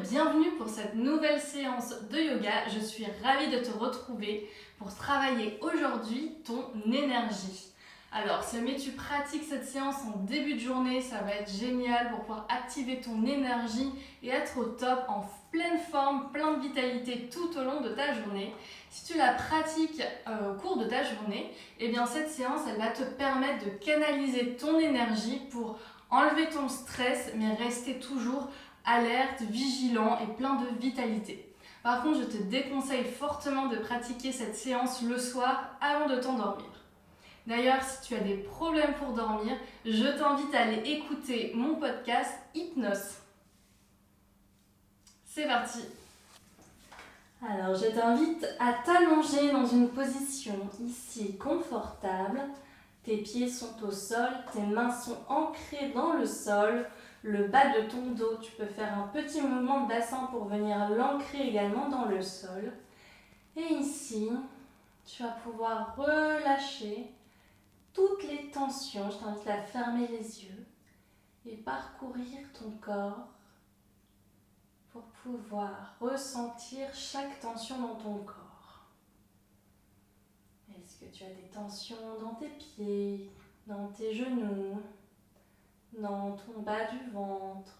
bienvenue pour cette nouvelle séance de yoga. Je suis ravie de te retrouver pour travailler aujourd'hui ton énergie. Alors, si jamais tu pratiques cette séance en début de journée, ça va être génial pour pouvoir activer ton énergie et être au top, en pleine forme, plein de vitalité tout au long de ta journée. Si tu la pratiques au cours de ta journée, eh bien cette séance, elle va te permettre de canaliser ton énergie pour enlever ton stress, mais rester toujours alerte, vigilant et plein de vitalité. Par contre, je te déconseille fortement de pratiquer cette séance le soir avant de t'endormir. D'ailleurs, si tu as des problèmes pour dormir, je t'invite à aller écouter mon podcast Hypnose. C'est parti! Alors, je t'invite à t'allonger dans une position ici confortable. Tes pieds sont au sol, tes mains sont ancrées dans le sol. Le bas de ton dos, tu peux faire un petit mouvement de bassin pour venir l'ancrer également dans le sol. Et ici, tu vas pouvoir relâcher toutes les tensions. Je t'invite à fermer les yeux et parcourir ton corps pour pouvoir ressentir chaque tension dans ton corps. Est-ce que tu as des tensions dans tes pieds, dans tes genoux, dans ton bas du ventre,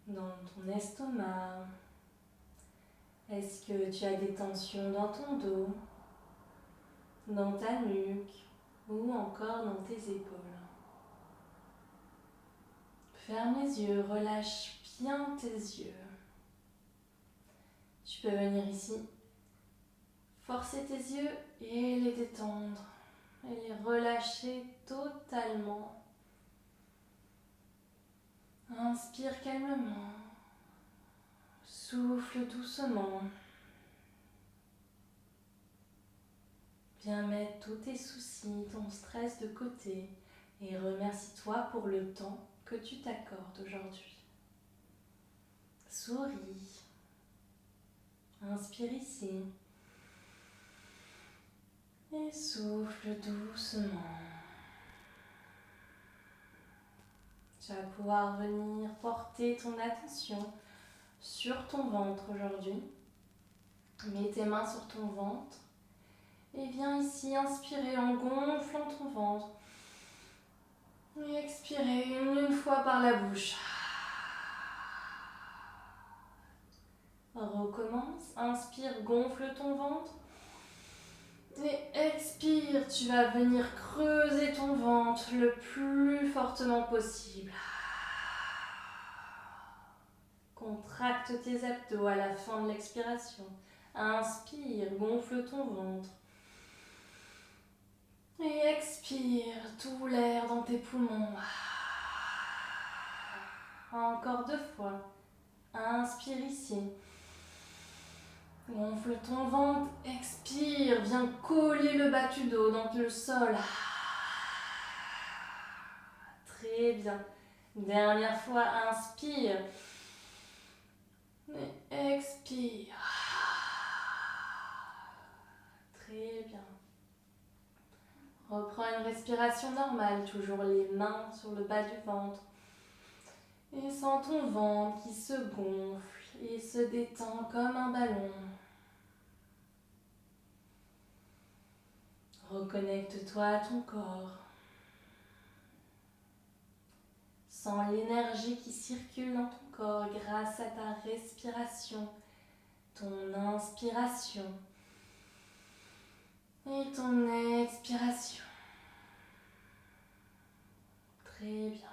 dans ton estomac? Est-ce que tu as des tensions dans ton dos, dans ta nuque ou encore dans tes épaules? Ferme les yeux, relâche bien tes yeux. Tu peux venir ici, forcer tes yeux et les détendre et les relâcher totalement. Inspire calmement, souffle doucement. Viens mettre tous tes soucis, ton stress de côté et remercie-toi pour le temps que tu t'accordes aujourd'hui. Souris. Inspire ici. Et souffle doucement. Tu vas pouvoir venir porter ton attention sur ton ventre aujourd'hui. Mets tes mains sur ton ventre. Et viens ici inspirer en gonflant ton ventre. Et expirer une fois par la bouche. Recommence. Inspire, gonfle ton ventre. Et expire. Tu vas venir creuser ton ventre le plus fortement possible. Contracte tes abdos à la fin de l'expiration. Inspire, gonfle ton ventre. Et expire tout l'air dans tes poumons. Encore 2 fois. Inspire ici. Gonfle ton ventre. Expire. Viens coller le bas du dos dans le sol. Très bien. Dernière fois. Inspire. Et expire. Très bien. Reprends une respiration normale, toujours les mains sur le bas du ventre. Et sens ton ventre qui se gonfle et se détend comme un ballon. Reconnecte-toi à ton corps. Sens l'énergie qui circule dans ton corps grâce à ta respiration, ton inspiration et ton expiration. Très bien.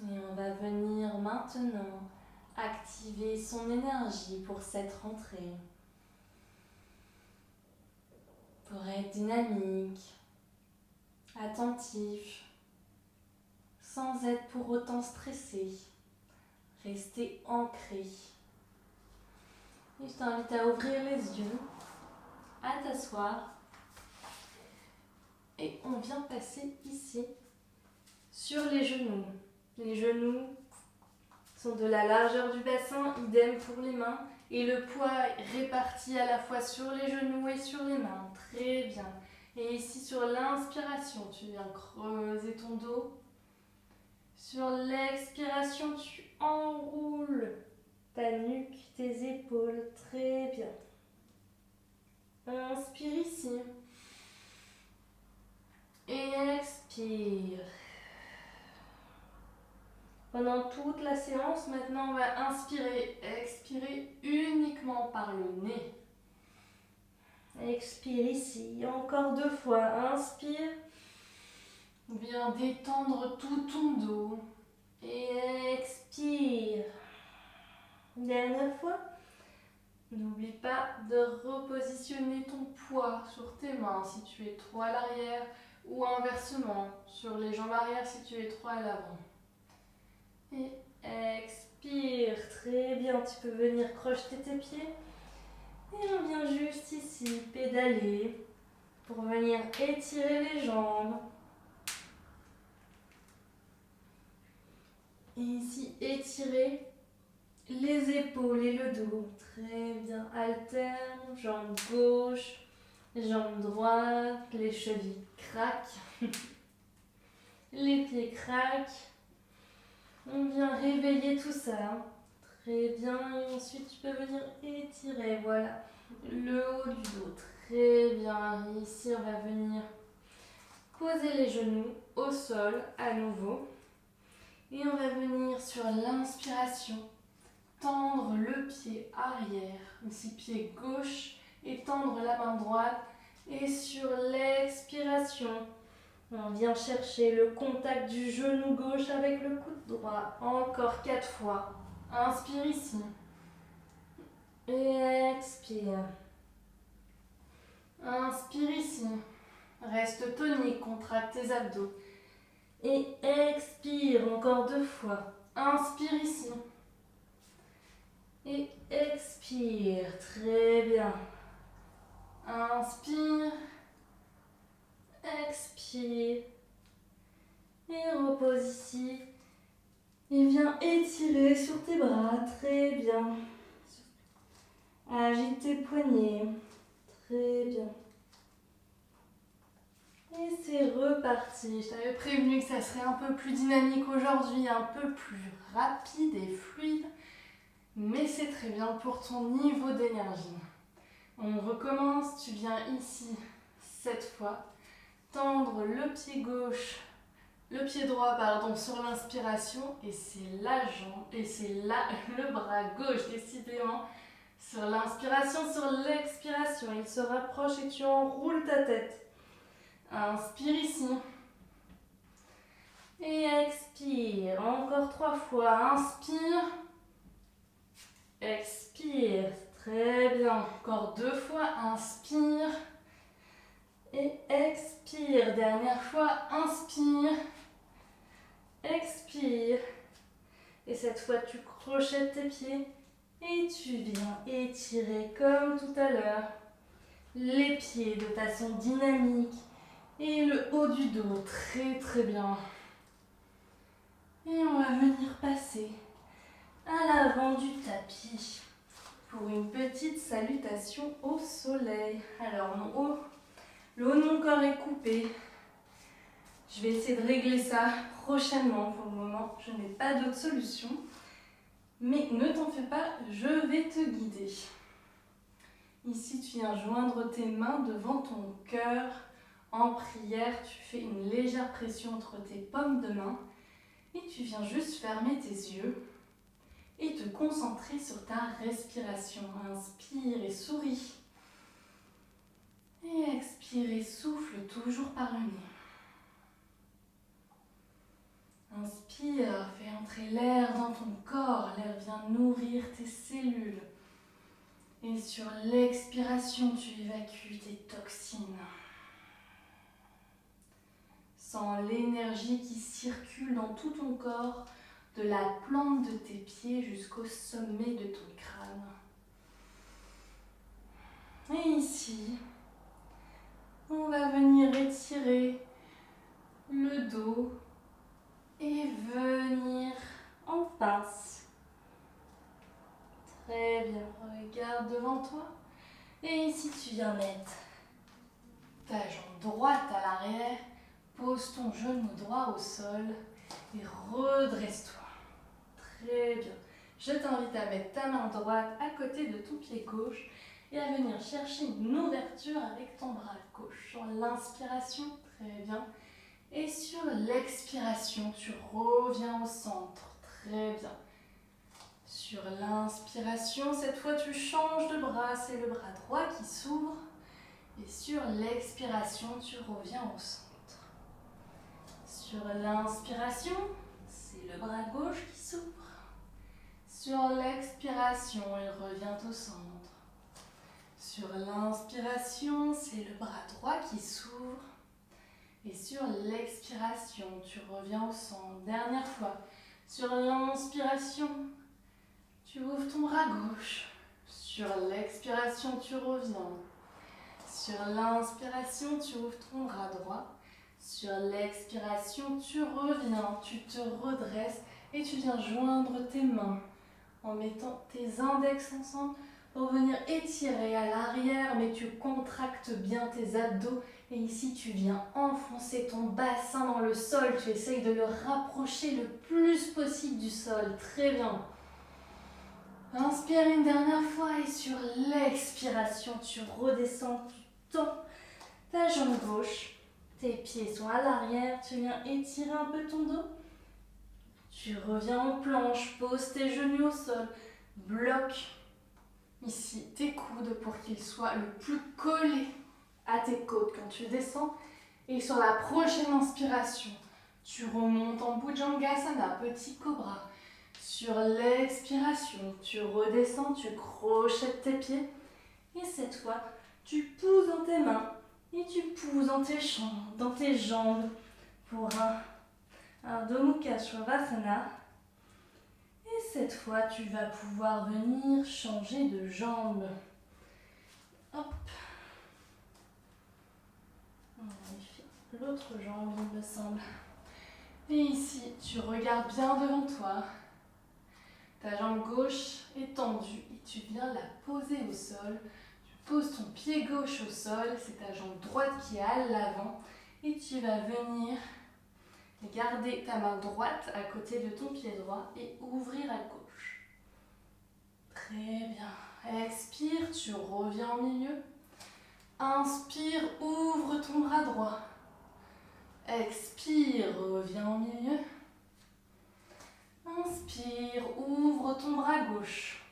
Et on va venir maintenant activer son énergie pour cette rentrée. Pour être dynamique, attentif, sans être pour autant stressé. Rester ancré. Et je t'invite à ouvrir les yeux, à t'asseoir. Et on vient passer ici sur les genoux. Les genoux sont de la largeur du bassin, idem pour les mains. Et le poids est réparti à la fois sur les genoux et sur les mains. Très bien. Et ici, sur l'inspiration, tu viens creuser ton dos. Sur l'expiration, tu enroules ta nuque, tes épaules. Très bien. Inspire ici. Et expire. Pendant toute la séance, maintenant, on va inspirer. Expirer uniquement par le nez. Expire ici. Encore 2 fois. Inspire. Viens détendre tout ton dos. Et expire. Dernière fois. N'oublie pas de repositionner ton poids sur tes mains si tu es trop à l'arrière ou inversement sur les jambes arrière si tu es trop à l'avant. Et expire. Très bien. Tu peux venir crocheter tes pieds. Et on vient juste ici pédaler pour venir étirer les jambes. Et ici étirer les épaules et le dos. Très bien. Alterne, jambe gauche, jambe droite, les chevilles craquent, les pieds craquent. On vient réveiller tout ça. Très bien. Et ensuite, tu peux venir étirer, voilà, le haut du dos. Très bien. Et ici, on va venir poser les genoux au sol à nouveau. Et on va venir sur l'inspiration, tendre le pied arrière, ici pied gauche, et tendre la main droite. Et sur l'expiration, on vient chercher le contact du genou gauche avec le coude droit. Encore 4 fois. Inspire ici. Et expire. Inspire ici. Reste tonique, contracte tes abdos. Et expire encore 2 fois. Inspire ici. Et expire. Très bien. Inspire. Expire. Et repose ici. Et viens étirer sur tes bras. Très bien. Agite tes poignets. Très bien. Et c'est reparti. Je t'avais prévenu que ça serait un peu plus dynamique aujourd'hui, un peu plus rapide et fluide. Mais c'est très bien pour ton niveau d'énergie. On recommence. Tu viens ici 7 fois. Tendre le pied gauche, le pied droit, pardon, sur l'inspiration. Et c'est la jambe, et c'est là le bras gauche, décidément. Sur l'inspiration, sur l'expiration. Il se rapproche et tu enroules ta tête. Inspire ici. Et expire. Encore 3 fois. Inspire. Expire. Très bien. Encore 2 fois. Inspire. Et expire. Dernière fois. Inspire. Expire. Et cette fois, tu crochettes tes pieds. Et tu viens étirer comme tout à l'heure les pieds de façon dynamique. Et le haut du dos, très très bien. Et on va venir passer à l'avant du tapis pour une petite salutation au soleil. Alors le haut de mon corps est coupé. Je vais essayer de régler ça prochainement. Pour le moment, je n'ai pas d'autre solution. Mais ne t'en fais pas, je vais te guider. Ici, tu viens joindre tes mains devant ton cœur. En prière, tu fais une légère pression entre tes paumes de main et tu viens juste fermer tes yeux et te concentrer sur ta respiration. Inspire et souris. Et expire et souffle toujours par le nez. Inspire, fais entrer l'air dans ton corps. L'air vient nourrir tes cellules. Et sur l'expiration, tu évacues tes toxines. Sens l'énergie qui circule dans tout ton corps, de la plante de tes pieds jusqu'au sommet de ton crâne. Et ici, on va venir étirer le dos et venir en pince. Très bien, regarde devant toi. Et ici, tu viens mettre ta ta jambe droite à l'arrière, pose ton genou droit au sol et redresse-toi. Très bien. Je t'invite à mettre ta main droite à côté de ton pied gauche et à venir chercher une ouverture avec ton bras gauche. Sur l'inspiration, très bien. Et sur l'expiration, tu reviens au centre. Très bien. Sur l'inspiration, cette fois tu changes de bras, c'est le bras droit qui s'ouvre. Et sur l'expiration, tu reviens au centre. Sur l'inspiration, c'est le bras gauche qui s'ouvre. Sur l'expiration, il revient au centre. Sur l'inspiration, c'est le bras droit qui s'ouvre. Et sur l'expiration, tu reviens au centre. Dernière fois. Sur l'inspiration, tu ouvres ton bras gauche. Sur l'expiration, tu reviens. Sur l'inspiration, tu ouvres ton bras droit. Sur l'expiration, tu reviens, tu te redresses et tu viens joindre tes mains en mettant tes index ensemble pour venir étirer à l'arrière, mais tu contractes bien tes abdos. Et ici, tu viens enfoncer ton bassin dans le sol. Tu essayes de le rapprocher le plus possible du sol. Très bien. Inspire une dernière fois et sur l'expiration, tu redescends, tu tends ta jambe gauche. Tes pieds sont à l'arrière. Tu viens étirer un peu ton dos. Tu reviens en planche. Pose tes genoux au sol. Bloque ici tes coudes pour qu'ils soient le plus collés à tes côtes quand tu descends. Et sur la prochaine inspiration, tu remontes en Bhujangasana, petit cobra. Sur l'expiration, tu redescends, tu crochettes tes pieds. Et cette fois, tu pousses dans tes mains et tu pousses dans tes jambes pour un Ardha Mukha Svanasana. Et cette fois, tu vas pouvoir venir changer de jambe. Hop. On vérifie l'autre jambe, il me semble. Et ici, tu regardes bien devant toi. Ta jambe gauche est tendue et tu viens la poser au sol. Tu poses ton pied gauche au sol, c'est ta jambe droite qui est à l'avant. Et tu vas venir garder ta main droite à côté de ton pied droit et ouvrir à gauche. Très bien. Expire, tu reviens au milieu. Inspire, ouvre ton bras droit. Expire, reviens au milieu. Inspire, ouvre ton bras gauche.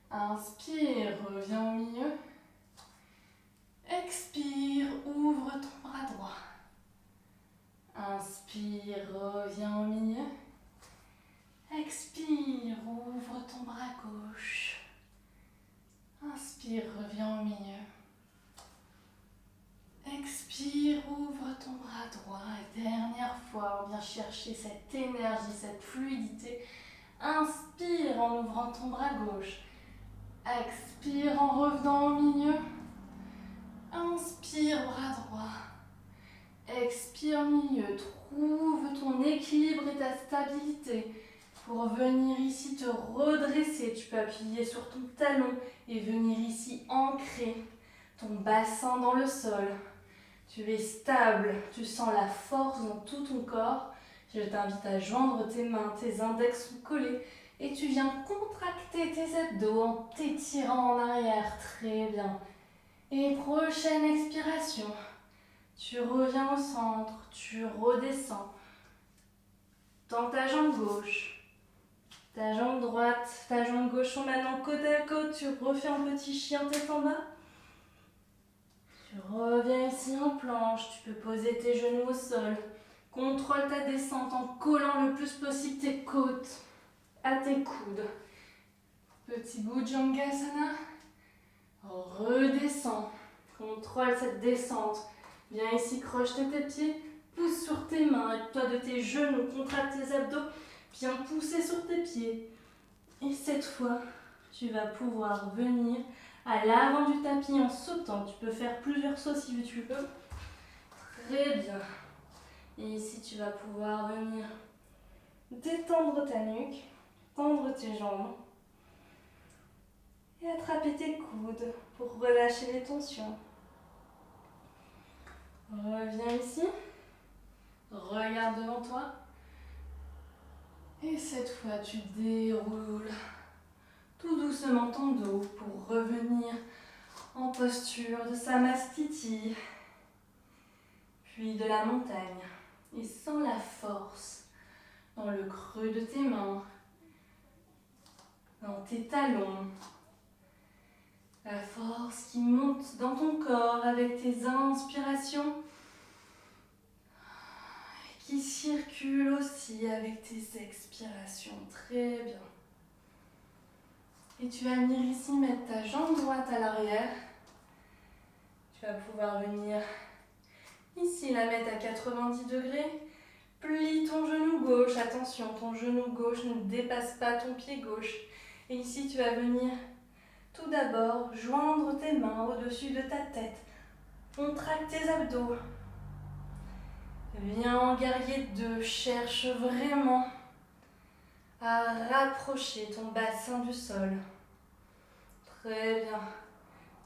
Inspire, reviens au milieu. Expire, ouvre ton bras droit. Inspire, reviens au milieu. Expire, ouvre ton bras gauche. Inspire, reviens au milieu. Expire, ouvre ton bras droit. Et dernière fois, on vient chercher cette énergie, cette fluidité. Inspire en ouvrant ton bras gauche. Expire en revenant au milieu. Inspire, bras droit. Expire, milieu. Trouve ton équilibre et ta stabilité. Pour venir ici te redresser, tu peux appuyer sur ton talon et venir ici ancrer ton bassin dans le sol. Tu es stable, tu sens la force dans tout ton corps. Je t'invite à joindre tes mains, tes index sont collés et tu viens contracter tes abdos en t'étirant en arrière. Très bien. Et prochaine expiration, tu reviens au centre, tu redescends. Tends ta jambe gauche. Ta jambe droite, ta jambe gauche sont maintenant côte à côte. Tu refais un petit chien tête en bas. Tu reviens ici en planche. Tu peux poser tes genoux au sol. Contrôle ta descente en collant le plus possible tes côtes à tes coudes. Petit Bhujangasana. Redescends. Contrôle cette descente. Viens ici crocheter tes pieds. Pousse sur tes mains. Aide-toi de tes genoux. Contracte tes abdos. Viens pousser sur tes pieds. Et cette fois, tu vas pouvoir venir à l'avant du tapis en sautant. Tu peux faire plusieurs sauts si tu veux. Très bien. Et ici, tu vas pouvoir venir détendre ta nuque, tendre tes jambes et attraper tes coudes pour relâcher les tensions. Reviens ici. Regarde devant toi. Et cette fois, tu déroules tout doucement ton dos pour revenir en posture de Samastiti, puis de la montagne. Et sens la force dans le creux de tes mains, dans tes talons. La force qui monte dans ton corps avec tes inspirations, qui circule aussi avec tes expirations. Très bien. Et tu vas venir ici mettre ta jambe droite à l'arrière. Tu vas pouvoir venir ici la mettre à 90 degrés. Plie ton genou gauche. Attention, ton genou gauche ne dépasse pas ton pied gauche. Et ici, tu vas venir tout d'abord joindre tes mains au-dessus de ta tête. Contracte tes abdos. Viens en guerrier 2. Cherche vraiment à rapprocher ton bassin du sol. Très bien.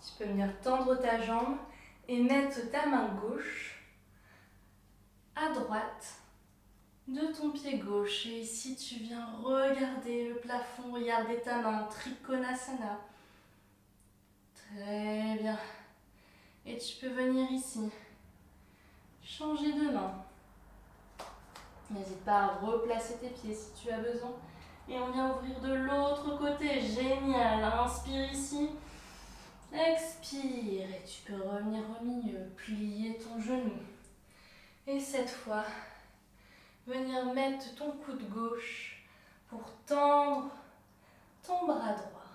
Tu peux venir tendre ta jambe et mettre ta main gauche à droite de ton pied gauche. Et ici, tu viens regarder le plafond, regarder ta main, Trikonasana. Très bien. Et tu peux venir ici, changer de main. N'hésite pas à replacer tes pieds si tu as besoin. Et on vient ouvrir de l'autre côté. Génial. Inspire ici. Expire. Et tu peux revenir au milieu. Plier ton genou. Et cette fois, venir mettre ton coude gauche pour tendre ton bras droit.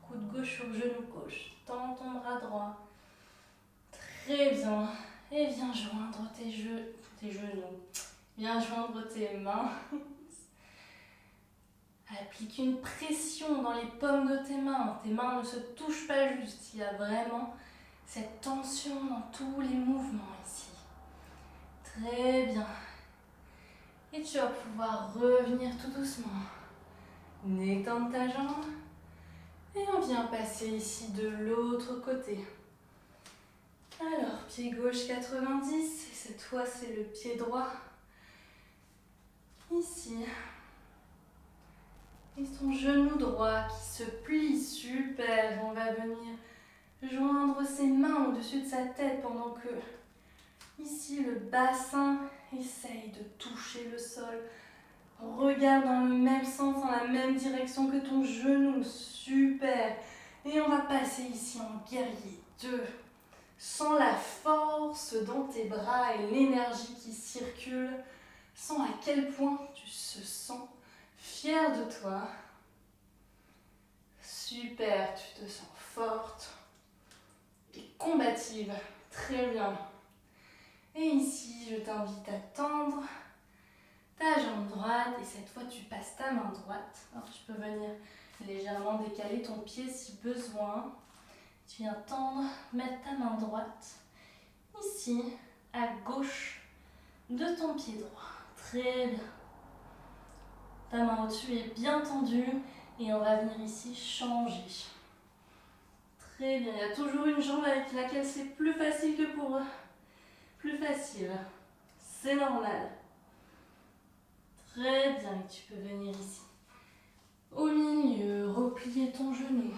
Coude gauche sur genou gauche. Tends ton bras droit. Très bien. Et viens joindre tes genoux. Viens joindre tes mains. Applique une pression dans les paumes de tes mains. Tes mains ne se touchent pas juste. Il y a vraiment cette tension dans tous les mouvements ici. Très bien. Et tu vas pouvoir revenir tout doucement. Étendre ta jambe. Et on vient passer ici de l'autre côté. Alors, pied gauche 90. Et cette fois, c'est le pied droit. Ici. Et ton genou droit qui se plie. Super. On va venir joindre ses mains au-dessus de sa tête pendant que ici le bassin essaye de toucher le sol. Regarde dans le même sens, dans la même direction que ton genou. Super. Et on va passer ici en guerrier 2. Sens la force dans tes bras et l'énergie qui circule. Sens à quel point tu te sens fier de toi. Super, tu te sens forte et combative. Très bien. Et ici, je t'invite à tendre ta jambe droite et cette fois, tu passes ta main droite. Alors, tu peux venir légèrement décaler ton pied si besoin. Tu viens tendre, mettre ta main droite ici, à gauche de ton pied droit. Très bien. Ta main au-dessus est bien tendue et on va venir ici changer. Très bien. Il y a toujours une jambe avec laquelle c'est plus facile que pour eux. Plus facile. C'est normal. Très bien. Et tu peux venir ici. Au milieu, replier ton genou.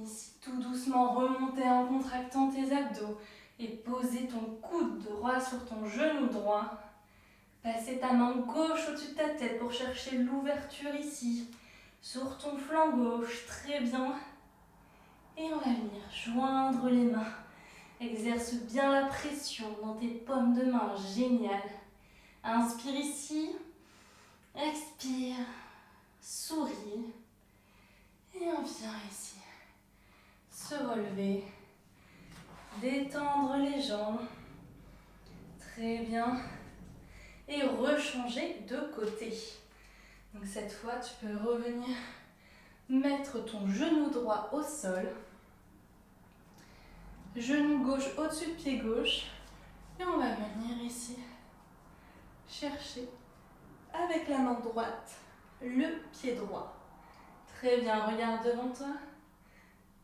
Ici, tout doucement, remonter en contractant tes abdos. Et poser ton coude droit sur ton genou droit. Passer ta main gauche au-dessus de ta tête pour chercher l'ouverture ici. Sur ton flanc gauche. Très bien. Et on va venir joindre les mains. Exerce bien la pression dans tes paumes de main. Génial. Inspire ici. Expire. Souris. Et on vient ici. Se relever. Détendre les jambes. Très bien. Et rechanger de côté. Donc cette fois, tu peux revenir mettre ton genou droit au sol. Genou gauche au-dessus de pied gauche. Et on va venir ici chercher avec la main droite le pied droit. Très bien, regarde devant toi.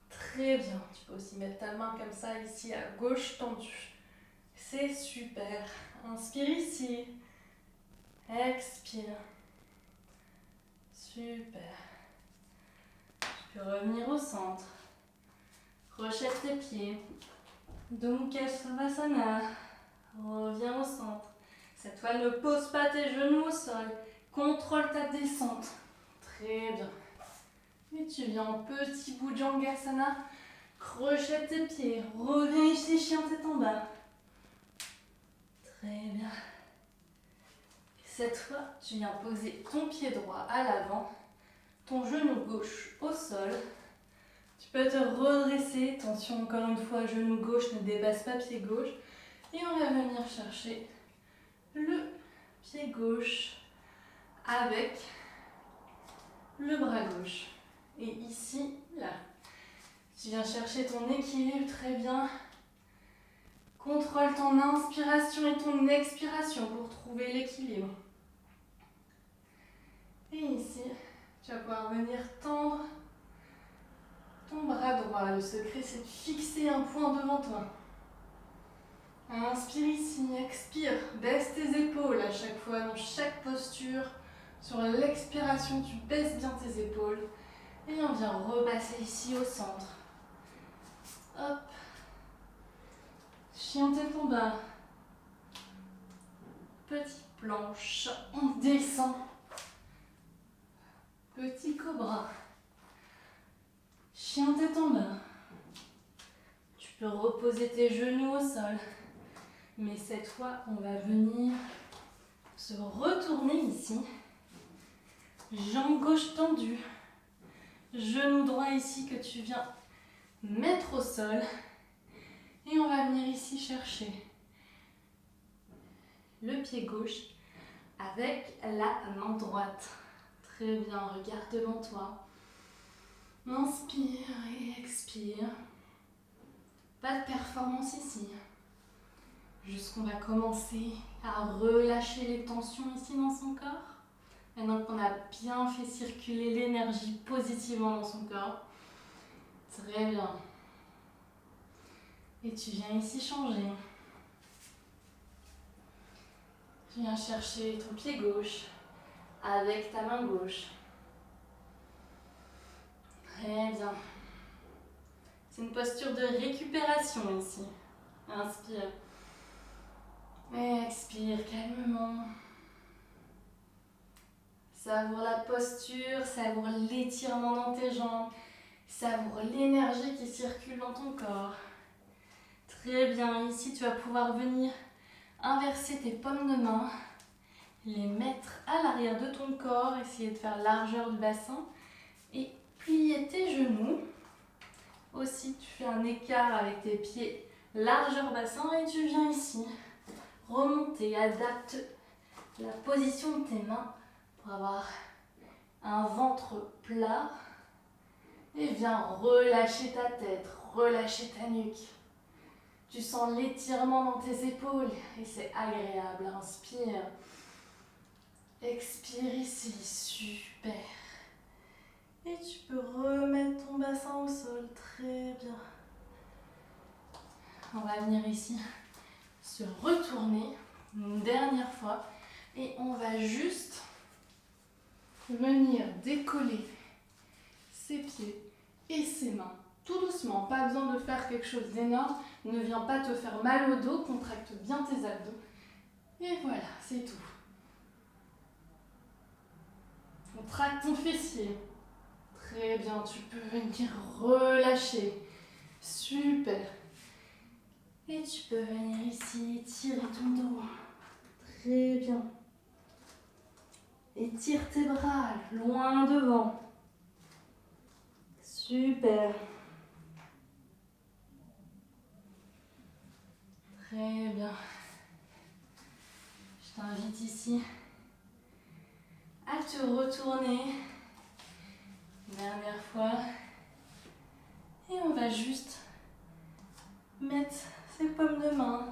Très bien, tu peux aussi mettre ta main comme ça ici à gauche tendue. C'est super. Inspire ici. Expire. Super. Tu peux revenir au centre. Rechète tes pieds. Dhamma Savasana. Reviens au centre. Cette fois, ne pose pas tes genoux au sol. Contrôle ta descente. Très bien. Et tu viens en petit Bhujangasana. Crochet tes pieds. Reviens ici, chien tête en bas. Très bien. Cette fois, tu viens poser ton pied droit à l'avant. Ton genou gauche au sol. Tu peux te redresser. Attention, encore une fois, genou gauche ne dépasse pas pied gauche. Et on va venir chercher le pied gauche avec le bras gauche. Et ici, là. Tu viens chercher ton équilibre très bien. Contrôle ton inspiration et ton expiration pour trouver l'équilibre. Et ici, tu vas pouvoir venir tendre ton bras droit. Le secret, c'est de fixer un point devant toi. Inspire ici, expire. Baisse tes épaules à chaque fois, dans chaque posture. Sur l'expiration, tu baisses bien tes épaules. Et on vient repasser ici au centre. Hop. Chien tête en bas. Petite planche. On descend. Petit cobra. Chien tête en bas. Tu peux reposer tes genoux au sol. Mais cette fois, on va venir se retourner ici. Jambe gauche tendue. Genou droit ici que tu viens mettre au sol. Et on va venir ici chercher le pied gauche avec la main droite. Très bien, regarde devant toi. Inspire et expire. Pas de performance ici. Juste qu'on va commencer à relâcher les tensions ici dans son corps. Maintenant qu'on a bien fait circuler l'énergie positivement dans son corps. Très bien. Et tu viens ici changer. Tu viens chercher ton pied gauche avec ta main gauche. Très bien. C'est une posture de récupération ici. Inspire. Et expire calmement. Savoure la posture, savoure l'étirement dans tes jambes, savoure l'énergie qui circule dans ton corps. Très bien, ici tu vas pouvoir venir inverser tes paumes de main, les mettre à l'arrière de ton corps, essayer de faire largeur du bassin et plier tes genoux. Aussi, tu fais un écart avec tes pieds, largeur bassin et tu viens ici remonter, adapte la position de tes mains pour avoir un ventre plat et viens relâcher ta tête, relâcher ta nuque. Tu sens l'étirement dans tes épaules et c'est agréable. Inspire. Expire ici. Super. Et tu peux remettre ton bassin au sol. Très bien. On va venir ici se retourner une dernière fois et on va juste venir décoller ses pieds et ses mains tout doucement. Pas besoin de faire quelque chose d'énorme. Ne viens pas te faire mal au dos. Contracte bien tes abdos. Et voilà, c'est tout. Contracte ton fessier. Très bien, tu peux venir relâcher. Super. Et tu peux venir ici étirer ton dos. Très bien. Étire tes bras loin devant. Super. Très bien. Je t'invite ici à te retourner. Dernière fois. Et on va juste mettre ses paumes de main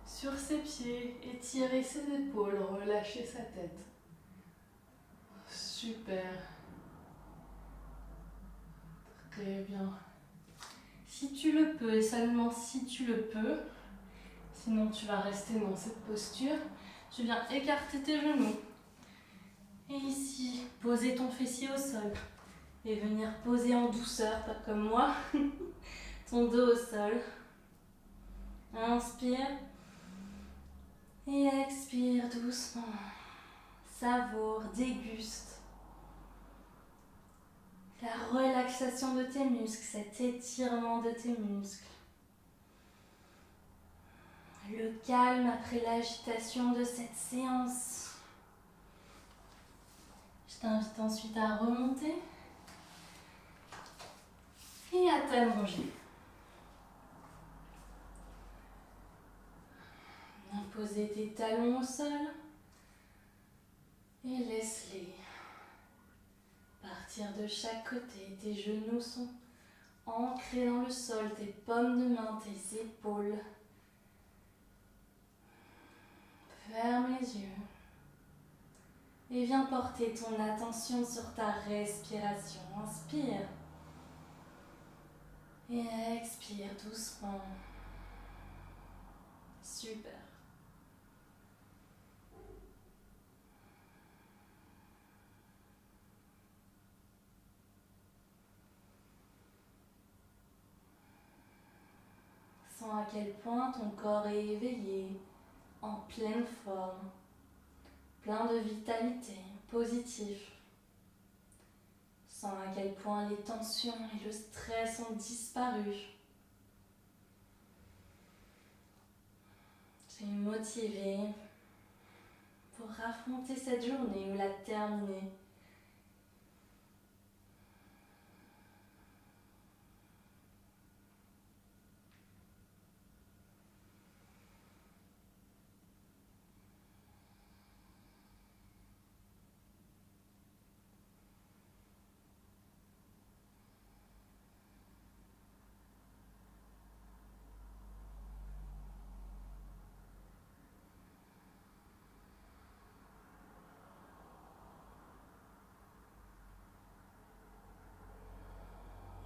sur ses pieds, étirer ses épaules, relâcher sa tête. Super. Très bien. Si tu le peux, et seulement si tu le peux, Sinon, tu vas rester dans cette posture. Tu viens écarter tes genoux. Et ici, poser ton fessier au sol. Et venir poser en douceur, pas comme moi, ton dos au sol. Inspire. Et expire doucement. Savoure, déguste la relaxation de tes muscles, cet étirement de tes muscles. Le calme après l'agitation de cette séance. Je t'invite ensuite à remonter et à t'allonger. Poser tes talons au sol et laisse-les partir de chaque côté. Tes genoux sont ancrés dans le sol, tes paumes de main, tes épaules. Ferme les yeux et viens porter ton attention sur ta respiration. Inspire et expire doucement. Super. Sens à quel point ton corps est éveillé, en pleine forme, plein de vitalité, positif. Sens à quel point les tensions et le stress ont disparu. Tu es motivé pour affronter cette journée ou la terminer.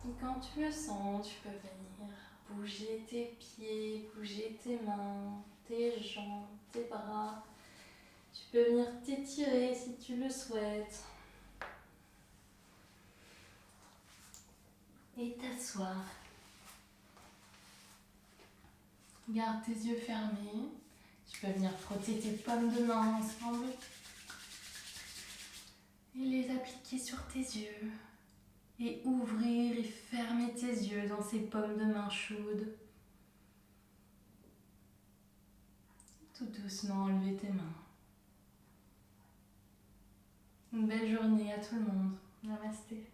Et quand tu le sens, tu peux venir bouger tes pieds, bouger tes mains, tes jambes, tes bras. Tu peux venir t'étirer si tu le souhaites. Et t'asseoir. Garde tes yeux fermés. Tu peux venir frotter tes paumes de main ensemble. Et les appliquer sur tes yeux. Et ouvrir et fermer tes yeux dans ces paumes de main chaudes. Tout doucement enlever tes mains. Une belle journée à tout le monde. Namasté.